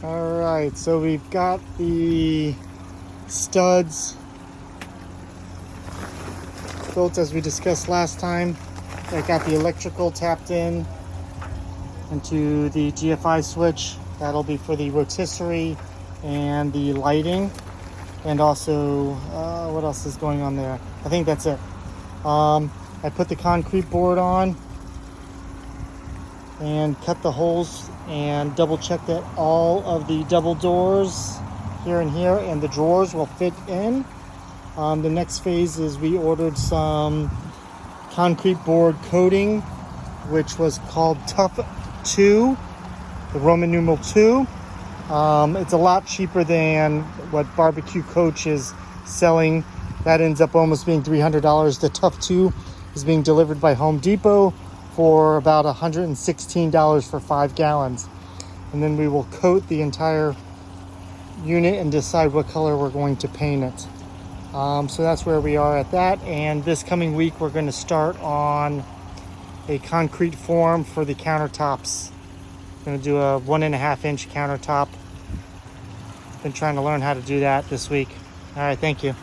All right, so we've got the studs built as we discussed last time. I got the electrical tapped in into the GFI switch. That'll be for the rotisserie and the lighting. And also, what else is going on there? I think that's it. I put the concrete board on and cut the holes and double check that all of the double doors here and here and the drawers will fit in. The next phase is we ordered some concrete board coating, which was called Tough 2, the Roman numeral 2. It's a lot cheaper than what Barbecue Coach is selling. That ends up almost being $300. The Tough 2 is being delivered by Home Depot for about $116 for 5 gallons. And then we will coat the entire unit and decide what color we're going to paint it. So that's where we are at that. And this coming week, we're going to start on a concrete form for the countertops. I'm going to do a 1.5 inch countertop. Been trying to learn how to do that this week. All right, thank you.